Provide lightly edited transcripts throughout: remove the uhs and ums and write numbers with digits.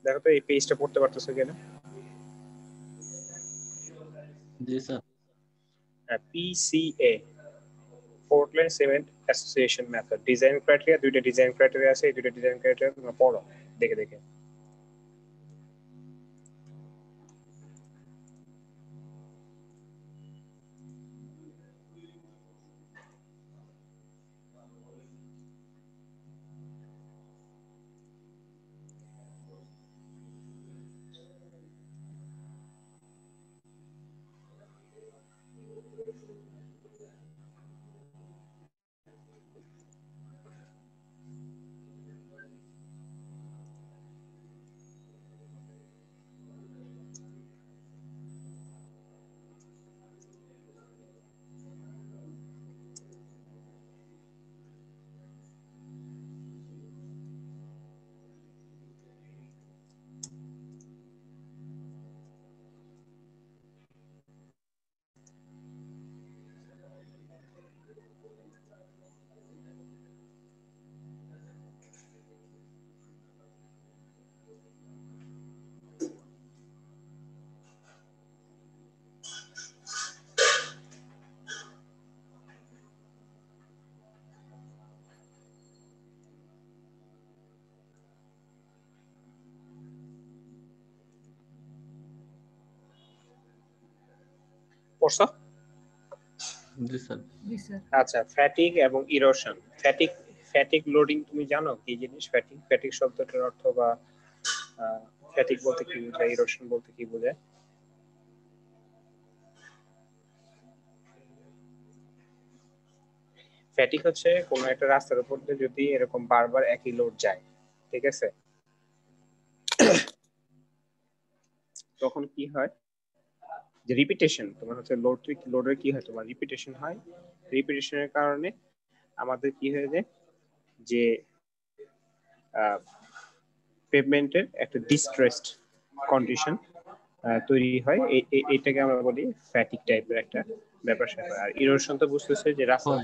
দেখো তো এই পেজটা পড়তে পারতেছো কিনা? জি sir. PCA, Portland cement association method. Design criteria, দুইটা ডিজাইন ক্রাইটেরিয়া আছে, এই দুইটা ডিজাইন ক্রাইটেরিয়া তোমরা পড়ো দেখে দেখে। পড়ছো? জি স্যার। আচ্ছা, ফ্যাটিগ এবং ইরোশন। ফ্যাটিক লোডিং তুমি জানো কি জিনিস? ফ্যাটিক শব্দটার অর্থ বা ফ্যাটিক বলতে কি বোঝায়, ইরোশন বলতে কি বোঝায়? ফ্যাটিক হচ্ছে কোনো একটা রাস্তার উপর দিয়ে যদি এরকম বারবার একই লোড যায়, ঠিক আছে, তখন কি হয় যে রিপিটেশন, তোমার হচ্ছে লোডের কি হয়, তোমার রিপিটেশন হয়। রিপিটেশনের কারণে আমাদের কি হয়ে যায় যে পেভমেন্টের একটা ডিস্ট্রেসড কন্ডিশন তৈরি হয়। এটাকে আমরা বলি ফ্যাটিক টাইপের একটা ব্যাপার স্যাপার। আর ইরোশন তো বুঝতেছে যে রাস্তার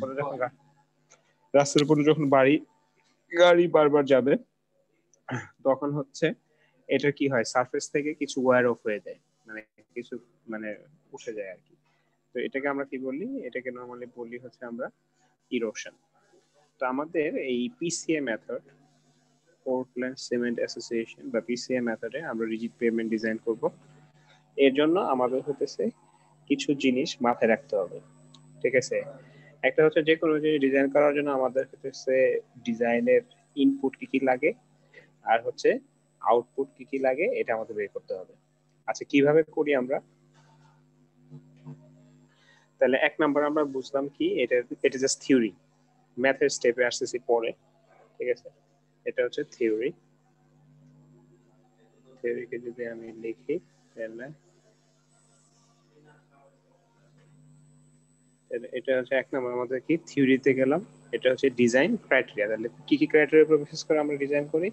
উপরে যখন গাড়ি বারবার যাবে, তখন হচ্ছে এটা কি হয়, সারফেস থেকে কিছু ওয়্যার অফ হয়ে যায়, মানে কিছু মানে উঠে যায় আর কি। তো এটাকে আমরা কি বলি, এটাকে নরমালি বলি হচ্ছে আমরা ইরোশন। তো আমাদের এই PCA method, Portland cement association বা পিসিএ মেথডে আমরা রিজিড পেভমেন্ট ডিজাইন করব। এর জন্য আমাদের হতেছে কিছু জিনিস মাথায় রাখতে হবে, ঠিক আছে। একটা হচ্ছে যে কোনো জিনিস ডিজাইন করার জন্য আমাদের হচ্ছে ডিজাইনের ইনপুট কি কি লাগে, আর হচ্ছে আউটপুট কি কি লাগে, এটা আমাদের বের করতে হবে। আচ্ছা, কিভাবে করি আমরা? তাহলে এক নাম্বার আমরা বুঝলাম কি, এটা জাস্ট থিওরি, ম্যাথের স্টেপে আসতেছি পরে, ঠিক আছে। এটা হচ্ছে থিওরিকে যদি আমি লিখি তাহলে এটা হচ্ছে এক নম্বর আমাদের কি, থিওরিতে গেলাম। এটা হচ্ছে ডিজাইন ক্রাইটেরিয়া। তাহলে কি কি ক্রাইটেরিয়া উপর বেসিস করে আমরা ডিজাইন করি?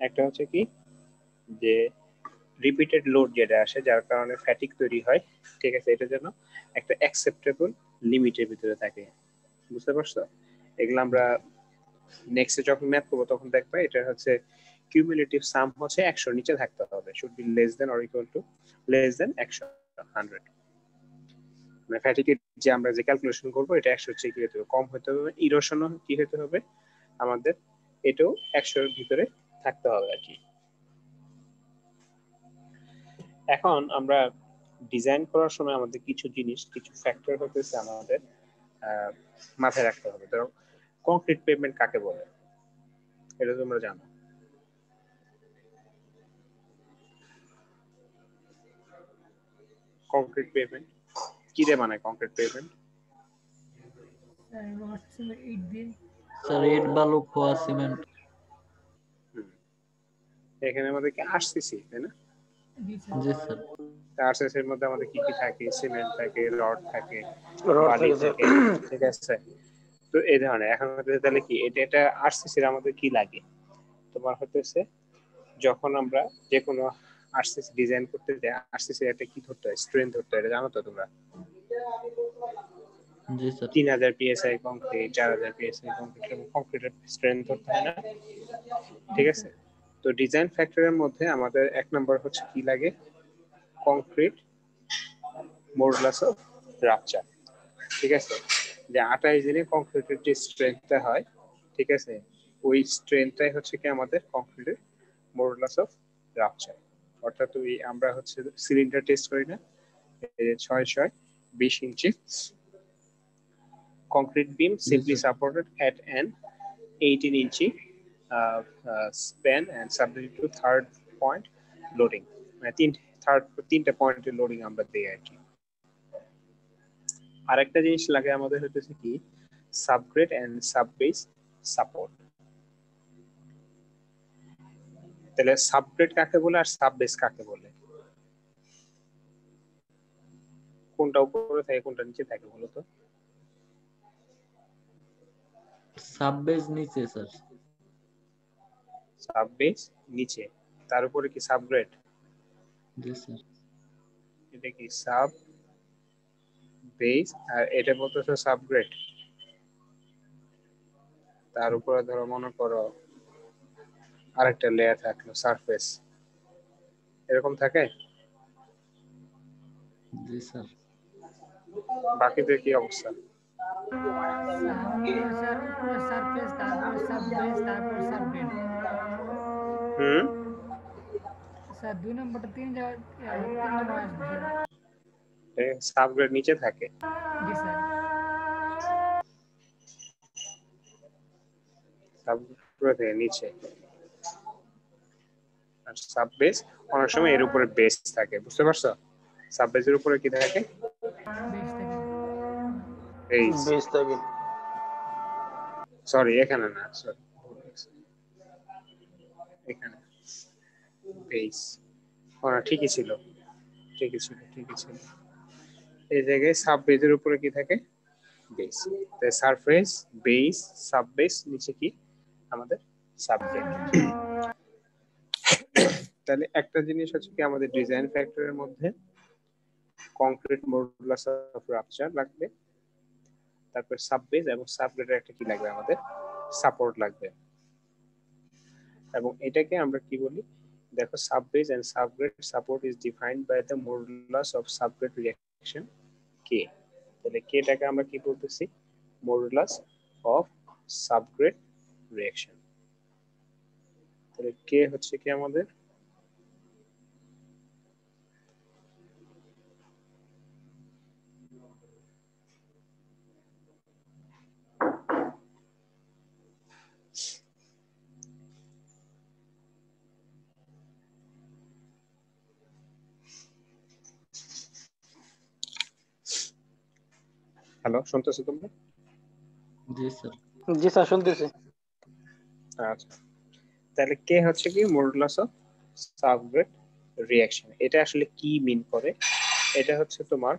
একটা হচ্ছে কি, যে রিপিটেড লোড যেটা আসে যার কারণে ফ্যাটিক তৈরি হয়, ঠিক আছে, এটা যেন একটা অ্যাকসেপ্টেবল লিমিটের ভিতরে থাকে। বুঝতে পারছো? এগুলো আমরা নেক্সটে যখন ম্যাথ করবো তখন দেখবে এটা হচ্ছে কিউমুলেটিভ সাম হচ্ছে 100 নিচে থাকতে হবে, should be less than or equal to less than 100, 100। মানে ফ্যাটিকের যে আমরা যে ক্যালকুলেশন করবো এটা 100 চেয়ে কি হতে হবে, কম হতে হবে। ইরোশনও কি হতে হবে আমাদের, এটাও 100 এর ভিতরে থাকতে হবে আর কি। এখন আমরা ডিজাইন করার সময় আমাদের কিছু জিনিস, কিছু ফ্যাক্টর হতেছে আমাদের মাথায় রাখতে হবে। ধরো কংক্রিট পেভমেন্ট কাকে বলে এটা তোমরা জানো? কংক্রিট পেভমেন্ট কি দিয়ে বানায়? কংক্রিট পেভমেন্ট স্যার ইট বালু খোয়া সিমেন্ট। এখানে আমাদের কি আরসিসি, তাই না? জি স্যার। আরসিসি এর মধ্যে আমাদের কি কি থাকে? সিমেন্ট থাকে, রড থাকে, রড বালি থাকে থাকে, ঠিক আছে। তো এই ধরনের এখন তাহলে কি এটা আরসিসি এর আমাদের কি লাগে? তোমার হতেছে যখন আমরা যে কোনো আরসিসি ডিজাইন করতে যাই, আরসিসি একটা কি ধরতে হয়, স্ট্রেন্থ ধরতে হয়, এটা জানো তো তোমরা? জি স্যার। 3000 পিএসআই কংক্রিট, 4000 পিএসআই কংক্রিটের স্ট্রেন্থ ধরতে হয় না, ঠিক আছে। তো তো ডিজাইন ফ্যাক্টরের মধ্যে আমাদের এক নম্বর হচ্ছে কি লাগে, কংক্রিট মডুলাস অফ রাপচার। ঠিক আছে, যে 28 দিনে কংক্রিটের যে স্ট্রেংথটা হয়, ঠিক আছে, ওই স্ট্রেংথটাই হচ্ছে কি আমাদের কংক্রিটের মডুলাস অফ রাপচার। অর্থাৎ আমরা হচ্ছে সিলিন্ডার টেস্ট করি না, 6 ইঞ্চি concrete beam simply supported at an 18 inch span and subject to third point loading, মানে তিনটা পয়েন্টে লোডিং আমরা দেই আর কি। আরেকটা জিনিস লাগে আমাদের হচ্ছে কি সাবগ্রেড এন্ড সাববেস সাপোর্ট। তাহলে সাবগ্রেড কাকে বলে আর সাববেস কাকে বলে, কোনটা উপরে থাকে কোনটা নিচে থাকে বলো তো? সাববেস নিচে স্যার। সাববেস নিচে, তার উপরে কি সাবগ্রেড? জি স্যার। এটা কি সাব বেস আর এটা বলতেছে সাবগ্রেড, তার উপরে ধরো মনে করো আরেকটা লেয়ার থাকলো সারফেস, এরকম থাকে? জি স্যার। বাকিদের কি অবস্থা? স্যার উপরে সারফেস, তারপরে সাববেস, তারপরে সাবগ্রেড। স্যার 2 নম্বরটা 3 নম্বর আসবে স্যার। সাবগ্রেড নিচে থাকে? জি স্যার। সাবগ্রেড নিচে আর সাববেস অনেক সময় এর উপরে বেস থাকে, বুঝতে পারছো? সাববেসের উপরে কি থাকে? বেস থাকে। বেস থাকে। সরি এখানে না, সরি এখানে বেস। ঠিকই ছিল, ঠিকই ছিল, ঠিকই ছিল। এই জায়গায় সাববেসের উপরে কি থাকে? বেস। তাই সারফেস, বেস, সাববেস, নিচে কি আমাদের সাবগ্রেড। তাহলে একটা জিনিস হচ্ছে কি আমাদের ডিজাইন ফ্যাক্টরের মধ্যে কংক্রিট মডুলাস অফ রাপচার লাগবে, তারপর সাববেস এবং সাবগ্রেডের একটা কি লাগবে আমাদের সাপোর্ট লাগবে। এবং এটাকে আমরা কি বলি দেখো, subbase and subgrade support is defined by the modulus of subgrade reaction K. তাহলে কেটাকে আমরা কি বলতেছি? Modulus of subgrade reaction. তাহলে কে হচ্ছে কি আমাদের হ্যালো, শুনতেছো তোমরা? জি স্যার। জি স্যার শুনতেছি। আচ্ছা, তাহলে কে হচ্ছে কি মডুলাস অফ সাবগ্রেড রিঅ্যাকশন। এটা আসলে কি মিন করে? এটা হচ্ছে তোমার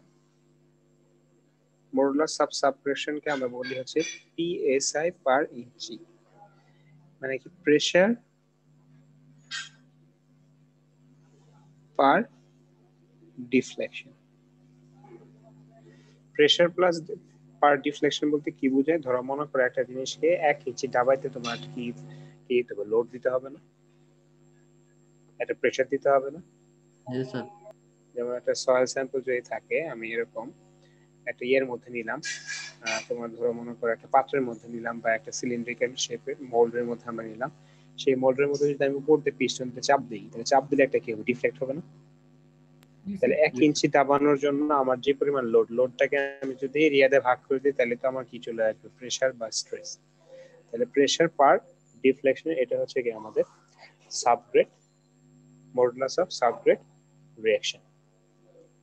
মডুলাস অফ সাবগ্রেশনকে আমরা বলি হচ্ছে পিএসআই পার ইঞ্চি, মানে কি প্রেসার পার ডিফ্লেকশন। প্রেসার প্লাস পার ডিফ্লেকশন বলতে কি বোঝায়? ধরো মনে করো একটা জিনিসকে 1 ইঞ্চি দাবাইতে তোমার কি লোড দিতে হবে না, একটা প্রেসার দিতে হবে না? জি স্যার। যেমন একটা সয়েল স্যাম্পল যদি থাকে, আমি এরকম একটা ইয়ের মধ্যে নিলাম, তোমার ধরো মনে করো একটা পাত্রের মধ্যে নিলাম বা একটা সিলিন্ড্রিক্যাল শেপের মোল্ডের মধ্যে আমরা নিলাম, সেই মোল্ডের মধ্যে যদি আমি উপর দিয়ে পিস্টনতে চাপ দিই, তাহলে চাপ দিলে একটা কি হবে? ডিফ্লেক্ট হবে না? তাহলে 1 ইঞ্চি দাবানোর জন্য আমার যে পরিমাণ লোডটাকে আমি যদি এরিয়াতে ভাগ করে দিই, তাহলে তো আমার কি চলে আসবে? প্রেসার বা স্ট্রেস। তাহলে প্রেসার পার ডিফ্লেকশন, এটা হচ্ছে কি আমাদের subgrade modulus of subgrade reaction.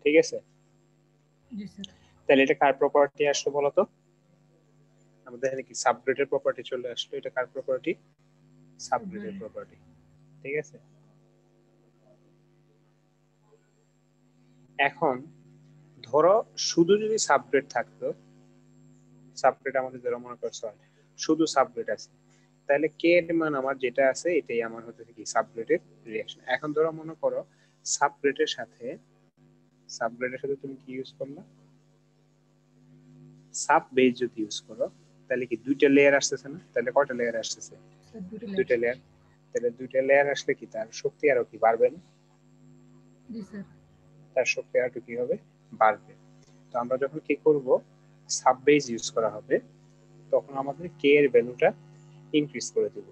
ঠিক আছে, জি স্যার। তাহলে এটা কার প্রপার্টি আসলো বলো তো? আমাদের এখানে কি সাবগ্রেডের প্রপার্টি চলে আসলো। এটা কার প্রপার্টি? সাবগ্রেডের প্রপার্টি। ঠিক আছে, এখন ধরো শুধু যদি সাবগ্রেড থাকতো, সাবগ্রেড আমাদের ধরো মনে করছো শুধু সাবগ্রেড আছে, তাহলে কে এর মান আমার যেটা আছে এটাই আমার হতে কি সাবগ্রেডের রিঅ্যাকশন। এখন ধরো মনে করো সাবগ্রেডের সাথে তুমি কি ইউজ করলা? সাব বেস যদি ইউজ করো, তাহলে কি দুইটা লেয়ার আসতেছে না? তাহলে কয়টা লেয়ার আসতেছে? দুইটা লেয়ার। তাহলে দুইটা লেয়ার আসলে কি তার শক্তি আরো কি বাড়বে না? জি স্যার। তার শক্তি আরো কি হবে? বাড়বে। তো আমরা যখন কি করব, সাব বেস ইউজ করা হবে, তখন আমাদের কে এর ভ্যালুটা ইনক্রিজ করে দেব।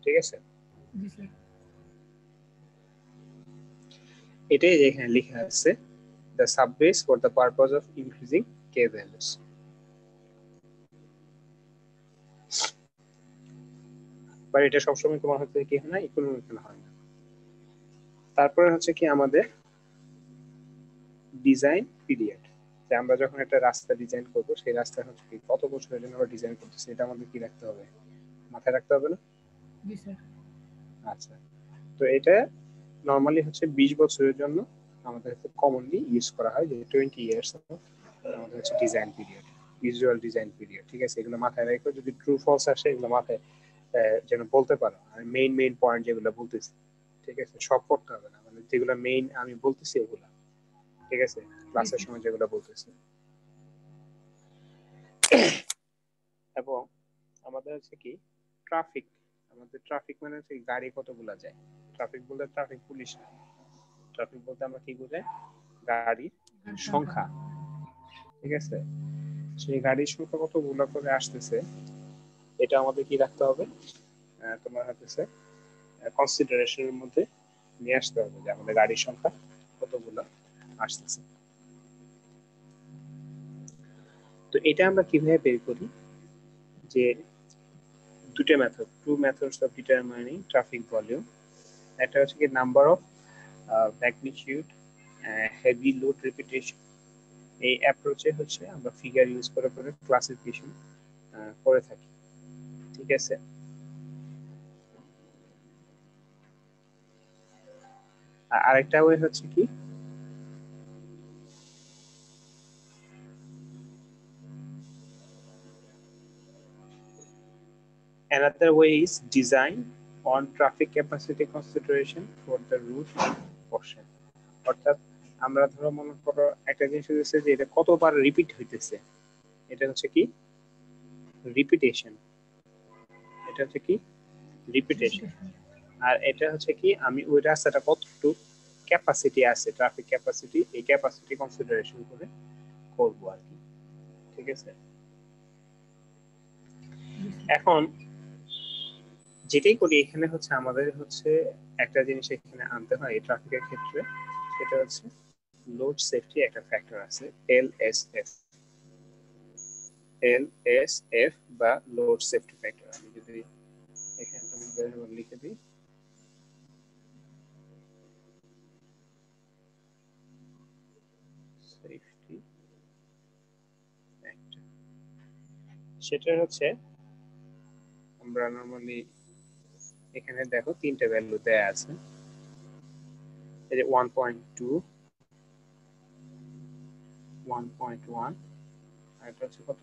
ঠিক আছে? জি স্যার। এটাই এখানে লেখা আছে, the subbase for the purpose of increasing k values. But এটা সবসময় তোমার হচ্ছে কি হয় না, ইকোনমিক্যাল হয় না। তারপরে হচ্ছে কি আমাদের ডিজাইন পিরিয়ড, যে আমরা যখন একটা রাস্তা ডিজাইন করব, সেই রাস্তা হচ্ছে কি কত বছরের জন্য আমরা ডিজাইন করতেছি, এটা আমাদের কি রাখতে হবে, মাথায় রাখতে হবে না? জি স্যার। আচ্ছা, তো এটা নরমালি হচ্ছে 20 বছরের জন্য আমাদের কমনলি ইউজ করা হয়, যে 20 ইয়ার্স আমাদের হচ্ছে design period, visual design period. ঠিক আছে, এগুলো মাথায় রেখো, যদি ট্রু ফলস আসে এগুলো মাথায় যেন বলতে পারো। আর মেইন পয়েন্ট যেগুলো বলতেছি, ঠিক আছে, সব করতে হবে না, মানে যেগুলো মেইন আমি বলতেছি ওগুলা, ঠিক আছে, ক্লাসের সময় যেগুলো বলতেছি। এবং আমাদের হচ্ছে কি ট্রাফিক, আমাদের ট্রাফিক মানে হচ্ছে গাড়ি কতগুলা যায়। ট্রাফিক বলতে ট্রাফিক পুলিশ না, ট্রাফিক বলতে আমরা কি বুঝাই, গাড়ির সংখ্যা। ঠিক আছে, সেই গাড়ির সংখ্যা কতগুলো করে আসতেছে, এটা আমাদের কি রাখতে হবে, তোমার হচ্ছে কনসিডারেশনের মধ্যে নিয়ে আসতে হবে, যে আমাদের গাড়ির সংখ্যা কতগুলো আসতেছে। তো এটা আমরা কিভাবে বের করি, যে দুটো method, two methods of determining traffic volume. একটা হচ্ছে কি number of magnitude heavy load repetition. এই অ্যাপ্রোচে হচ্ছে আমরা ফিগার ইউজ করে করে ক্লাসিফিকেশন করে থাকি। ঠিক আছে, আরেকটা ওয়ে হচ্ছে কি another way is design on traffic capacity consideration for the route portion. অর্থাৎ আমরা ধরো মনে করো একটা জিনিস হচ্ছে যে এটা কতবার রিপিট হইতেছে, এটা হচ্ছে কি রিপিটেশন, এটা হচ্ছে কি রিপিটেশন। আর এটা হচ্ছে কি আমি ওই রাস্তাটা কতটুকু ক্যাপাসিটি আছে, ট্রাফিক ক্যাপাসিটি, এই ক্যাপাসিটি কনসিডারেশন করে করবো আর কি। ঠিক আছে, এখন যেটাই করি এখানে হচ্ছে আমাদের হচ্ছে একটা জিনিস এখানে আনতে হয় এই ট্রাফিকের ক্ষেত্রে, সেটা হচ্ছে লোড সেফটি একটা ফ্যাক্টর আছে, এলএসএফ। এলএসএফ বা লোড সেফটি ফ্যাক্টর, আমি যদি এখানে তোমাদের লিখে দিই, সেফটি ফ্যাক্টর, সেটা হচ্ছে আমরা নরমালি এখানে দেখো তিনটা ভ্যালু দেয়া আছে, এই যে 1.2, 1.1 আর এটা হচ্ছে কত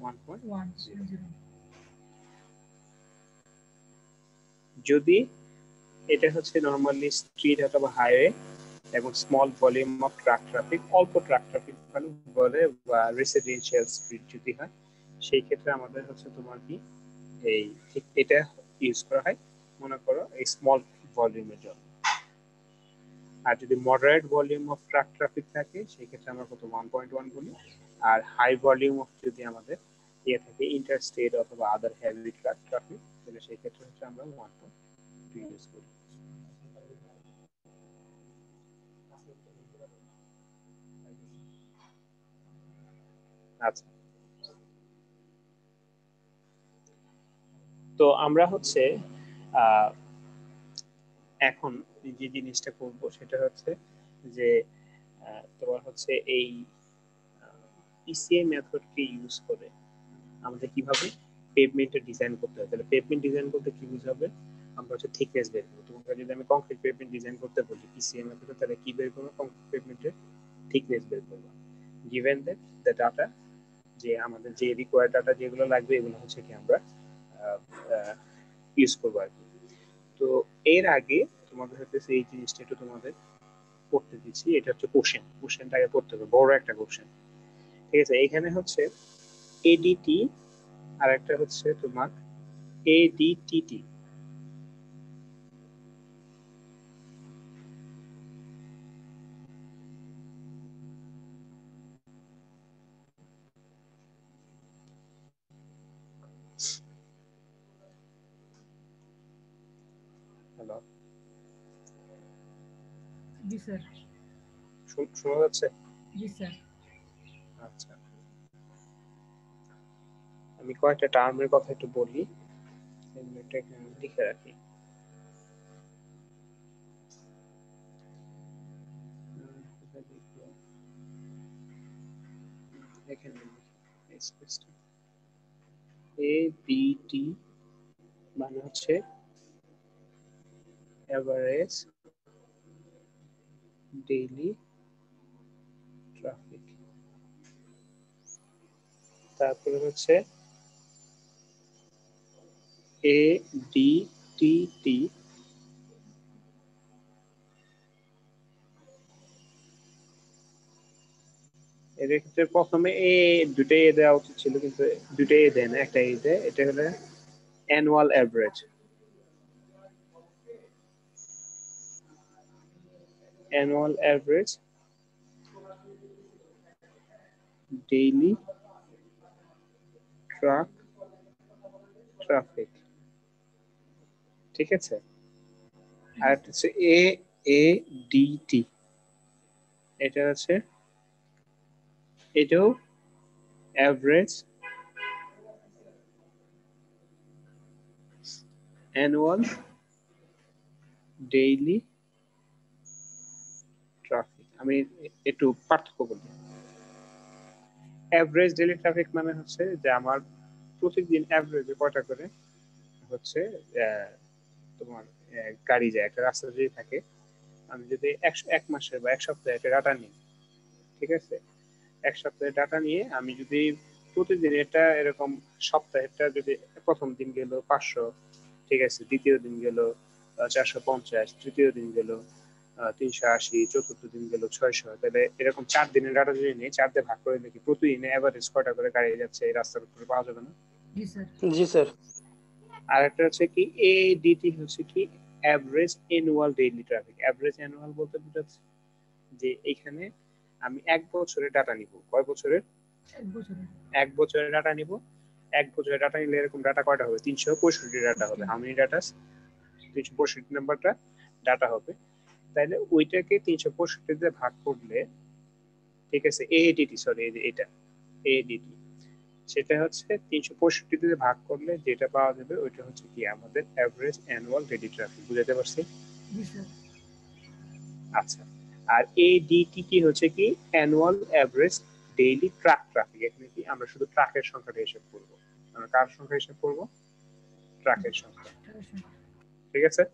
1.0। যদি এটা হচ্ছে নরমালি স্ট্রিট অথবা হাইওয়ে এবং small volume of truck traffic, অল্প ট্রাক ট্রাফিক বলে, বা রেসিডেন্সিয়াল স্ট্রিট যদি হয়, সেই ক্ষেত্রে আমাদের হচ্ছে তোমার কি এই ঠিক এটা ইউজ করা হয় মনে করো এই স্মল ভলিউমের জন্য। আর যদি moderate volume of truck traffic থাকে সেই ক্ষেত্রে আমরা কত 1.1 বলি। আর হাই ভলিউম অফ যদি আমাদের ইয়ে থাকে ইন্টারস্টেট অথবা আদার হেভি ট্রাক ট্রাফিক, তাহলে সেই ক্ষেত্রে হচ্ছে আমরা 1.2 ইউজ করি। আচ্ছা, তো আমরা হচ্ছে এখন যে জিনিসটা করব সেটা হচ্ছে যে তোমার হচ্ছে এই পিসিএ মেথডকে ইউজ করে আমাদের কিভাবে পেভমেন্টের ডিজাইন করতে হয়। তাহলে পেভমেন্ট ডিজাইন করতে কি বুঝাবে, আমরা হচ্ছে থিকনেস বের করব। তোমাকে যদি আমি কংক্রিট পেভমেন্ট ডিজাইন করতে বলি পিসিএ মেথডে, তাহলে কি বের করবো, কংক্রিট পেভমেন্টের থিকনেস বের করবো, গিভেন দ্যাট দ্য ডাটা, যে আমাদের যে রিকোয়ার্ড ডাটা যেগুলো লাগবে এগুলো হচ্ছে কি আমরা ইউজ করবো আর কি। তো এর আগে তোমাদের হচ্ছে এই জিনিসটা একটু তোমাদের পড়তে দিচ্ছি, এটা হচ্ছে কোশ্চেনটা আগে পড়তে হবে, বড় একটা কোশ্চেন। ঠিক আছে, এখানে হচ্ছে এডিটি আর একটা হচ্ছে তোমার এডিটিটি। হ্যালো, জি স্যার। শোনা যাচ্ছে? জি স্যার। আচ্ছা, আমি কয়েকটা টার্মের কথা একটু বলি, এটা এখানে লিখে রাখি। এখানে ABT মানে হচ্ছে অ্যাভারেজ ডেইলি ট্রাফিক। তারপরে হচ্ছে ADTT এর ক্ষেত্রে প্রথমে দুটাই দেওয়া উচিত ছিল, কিন্তু দুটাই দেয় না, একটা দেয়। এটা হলো annual average. Annual average daily traffic, ঠিক আছে। আর একটা হচ্ছে AADT, এটা হচ্ছে এটাও অ্যাভারেজ অ্যানুয়াল ডেইলি ট্রাফিক। আমি একটু পার্থক্য বলি। অ্যাভারেজ ডেইলি ট্রাফিক মানে হচ্ছে যে আমার প্রতিদিন অ্যাভারেজে কয়টা করে হচ্ছে তোমার গাড়ি যায়, একটা রাস্তা যদি থাকে, আমি যদি এক মাসের বা এক সপ্তাহে একটা ডাটা নিই, ঠিক আছে, এক সপ্তাহে ডাটা নিয়ে আমি যদি প্রতিদিন এটা এরকম সপ্তাহেরটা যদি প্রথম দিন গেল 500, ঠিক আছে, দ্বিতীয় দিন গেল 450, তৃতীয় দিন গেল 380, চতুর্থ দিন গেল 600, তাহলে এরকম 4 দিনের ডাটা যদি নিই, 4 দিয়ে ভাগ করে দেখি প্রতিদিনে এভারেজ কয়টা করে গাড়ি যাচ্ছে এই রাস্তার উপরে, পাওয়া যাবে না? জি স্যার। জি স্যার। আর একটা হচ্ছে কি ADT, হচ্ছে কি average annual daily traffic. Average annual বলতে বোঝাচ্ছে যে এখানে আমি এক বছরের ডাটা নিব। কয় বছরের? 1 বছরে। 1 বছরের ডাটা নিব। 1 বছরের ডাটা নিলে এরকম ডাটা কয়টা হবে? 365 ডাটা হবে। How many data? 365 নাম্বারটা ডাটা হবে। তাইলে ওইটাকে 365 দিয়ে ভাগ করলে, ঠিক আছে, AADT, সরি এটা AADT, সেটা হচ্ছে 365 দিয়ে ভাগ করলে যেটা পাওয়া যাবে ওইটা হচ্ছে কি আমাদের অ্যাভারেজ অ্যানুয়াল ডেইলি ট্রাফিক। বুঝাতে পারছি? জি স্যার। আচ্ছা, আর ADT কি হচ্ছে কি annual average daily truck traffic. এখানে কি আমরা শুধু ট্রাকের সংখ্যাটা হিসাব করব। আমরা কার সংখ্যা হিসাব করব? ট্রাকের সংখ্যা, ঠিক আছে।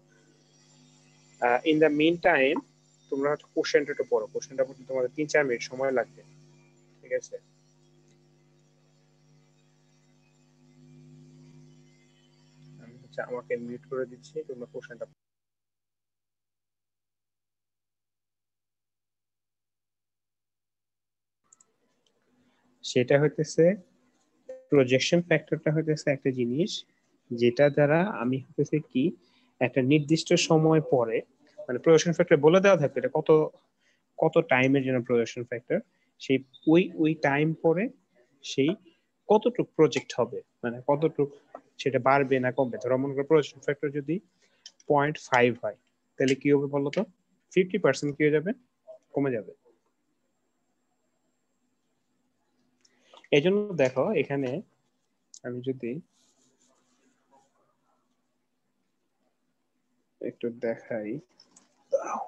ইন দ্য মিন টাইম তোমরা হচ্ছে কোশ্চেনটা একটু পড়ো। কোশ্চেনটা পড়তে তোমাদের 3-4 মিনিট সময় লাগবে, ঠিক আছে। আমি হচ্ছে আমাকে মিউট করে দিচ্ছি, তোমরা কোশ্চেনটা। সেটা হইতেছে প্রজেকশন ফ্যাক্টরটা হইতেছে একটা জিনিস যেটা দ্বারা আমি হইতেছে কি একটা নির্দিষ্ট সময় পরে, মানে প্রজেকশন ফ্যাক্টর বলে দেওয়া থাকবে এটা কত কত টাইমের জন্য প্রজেকশন ফ্যাক্টর, সেই ওই টাইম পরে সেই কতটুক প্রজেক্ট হবে, মানে কতটুক সেটা বাড়বে না কমবে। ধরো মনে করো প্রজেকশন ফ্যাক্টর যদি 0.5 হয়, তাহলে কি হবে বলো তো? 50% কি হয়ে যাবে? কমে যাবে। এই জন্য দেখো এখানে আমি যদি একটু দেখাই, দাঁড়াও।